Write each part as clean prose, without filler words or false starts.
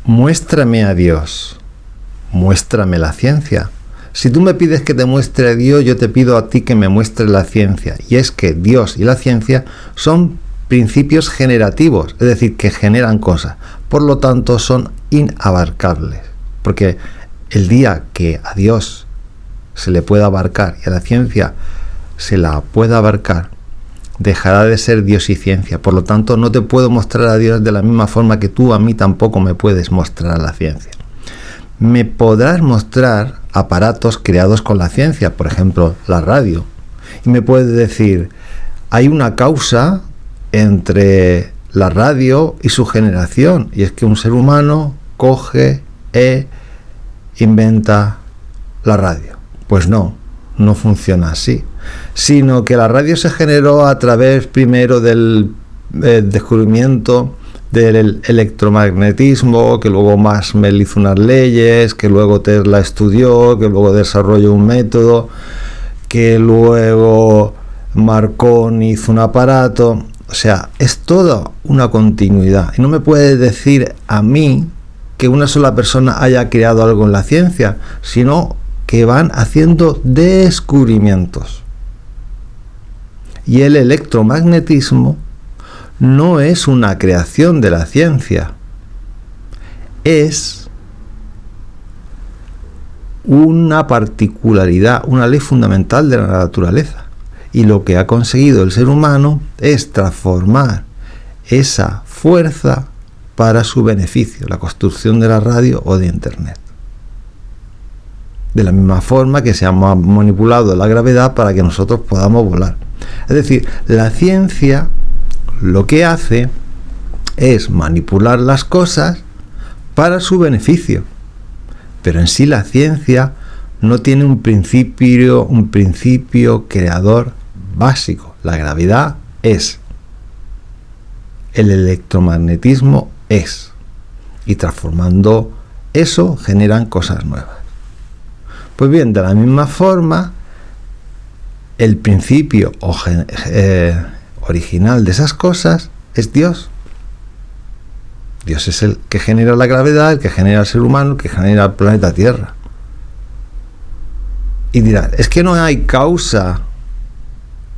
muéstrame a Dios, muéstrame la ciencia. Si tú me pides que te muestre a Dios, yo te pido a ti que me muestres la ciencia. Y es que Dios y la ciencia son principios generativos, es decir, que generan cosas. Por lo tanto, son inabarcables. Porque el día que a Dios se le pueda abarcar y a la ciencia se la pueda abarcar, dejará de ser Dios y ciencia. Por lo tanto, no te puedo mostrar a Dios de la misma forma que tú a mí tampoco me puedes mostrar a la ciencia. Me podrás mostrar aparatos creados con la ciencia, por ejemplo, la radio. Y me puedes decir, hay una causa entre la radio y su generación, y es que un ser humano coge e inventa la radio. Pues no funciona así, sino que la radio se generó a través primero del descubrimiento del electromagnetismo, que luego Maxwell hizo unas leyes, que luego Tesla estudió, que luego desarrolló un método, que luego Marconi hizo un aparato. O sea, es toda una continuidad. Y no me puedes decir a mí que una sola persona haya creado algo en la ciencia, sino que van haciendo descubrimientos. Y el electromagnetismo no es una creación de la ciencia, es una particularidad, una ley fundamental de la naturaleza. Y lo que ha conseguido el ser humano es transformar esa fuerza para su beneficio, la construcción de la radio o de Internet. De la misma forma que se ha manipulado la gravedad para que nosotros podamos volar. Es decir, la ciencia lo que hace es manipular las cosas para su beneficio. Pero en sí la ciencia no tiene un principio creador básico. La gravedad es. El electromagnetismo es. Y transformando eso generan cosas nuevas. Pues bien, de la misma forma, el principio original de esas cosas es Dios. Dios es el que genera la gravedad, el que genera el ser humano, el que genera el planeta Tierra. Y dirás, es que no hay causa,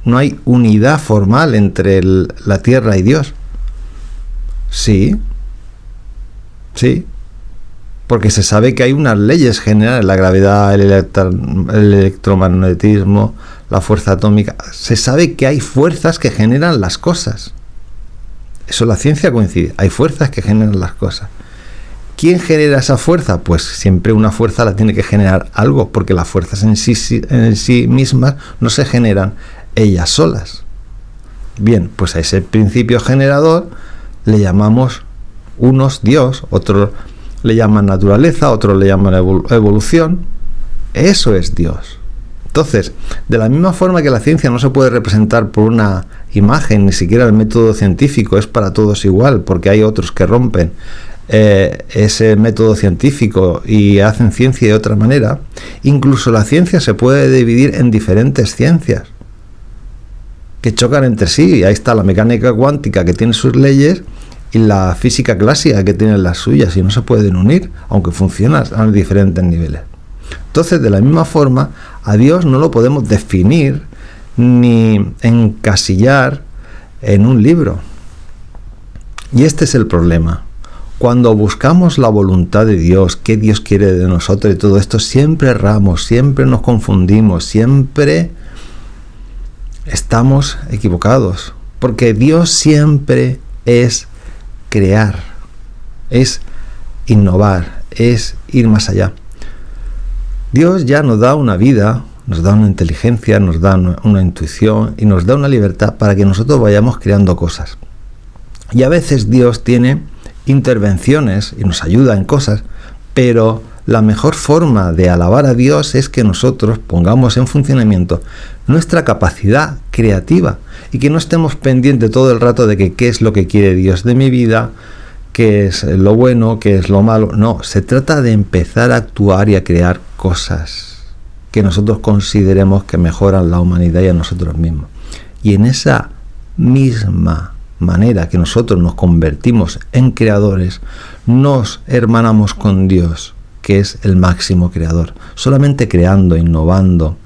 no hay unidad formal entre la Tierra y Dios. Sí, porque se sabe que hay unas leyes generales, la gravedad, el electromagnetismo, la fuerza atómica. Se sabe que hay fuerzas que generan las cosas. Eso la ciencia coincide, hay fuerzas que generan las cosas. ¿Quién genera esa fuerza? Pues siempre una fuerza la tiene que generar algo, porque las fuerzas en sí mismas no se generan ellas solas. Bien, pues a ese principio generador le llamamos unos Dios, otros le llaman naturaleza, otros le llaman evolución. Eso es Dios. Entonces, de la misma forma que la ciencia no se puede representar por una imagen, ni siquiera el método científico es para todos igual, porque hay otros que rompen ese método científico y hacen ciencia de otra manera. Incluso la ciencia se puede dividir en diferentes ciencias que chocan entre sí. Ahí está la mecánica cuántica, que tiene sus leyes, y la física clásica, que tiene las suyas, y no se pueden unir, aunque funcionan a diferentes niveles. Entonces, de la misma forma, a Dios no lo podemos definir ni encasillar en un libro. Y este es el problema. Cuando buscamos la voluntad de Dios, qué Dios quiere de nosotros y todo esto, siempre erramos, siempre nos confundimos, siempre estamos equivocados. Porque Dios siempre es crear, es innovar, es ir más allá. Dios ya nos da una vida, nos da una inteligencia, nos da una intuición y nos da una libertad para que nosotros vayamos creando cosas. Y a veces Dios tiene intervenciones y nos ayuda en cosas, pero la mejor forma de alabar a Dios es que nosotros pongamos en funcionamiento nuestra capacidad creativa y que no estemos pendientes todo el rato de que qué es lo que quiere Dios de mi vida, qué es lo bueno, qué es lo malo. No, se trata de empezar a actuar y a crear cosas que nosotros consideremos que mejoran la humanidad y a nosotros mismos. Y en esa misma manera que nosotros nos convertimos en creadores, nos hermanamos con Dios, que es el máximo creador. Solamente creando, innovando,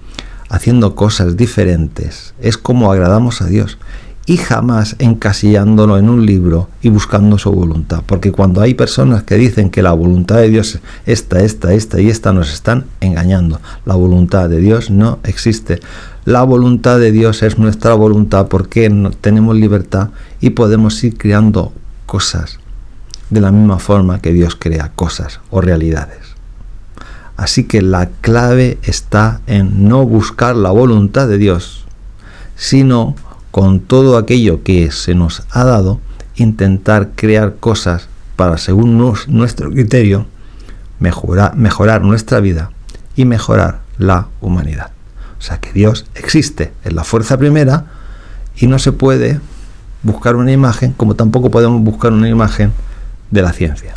haciendo cosas diferentes, es como agradamos a Dios. Y jamás encasillándolo en un libro y buscando su voluntad. Porque cuando hay personas que dicen que la voluntad de Dios es esta y esta, nos están engañando. La voluntad de Dios no existe. La voluntad de Dios es nuestra voluntad porque tenemos libertad y podemos ir creando cosas de la misma forma que Dios crea cosas o realidades. Así que la clave está en no buscar la voluntad de Dios, sino con todo aquello que se nos ha dado, intentar crear cosas para, según nuestro criterio, mejorar nuestra vida y mejorar la humanidad. O sea que Dios existe, es la fuerza primera y no se puede buscar una imagen, como tampoco podemos buscar una imagen de la ciencia.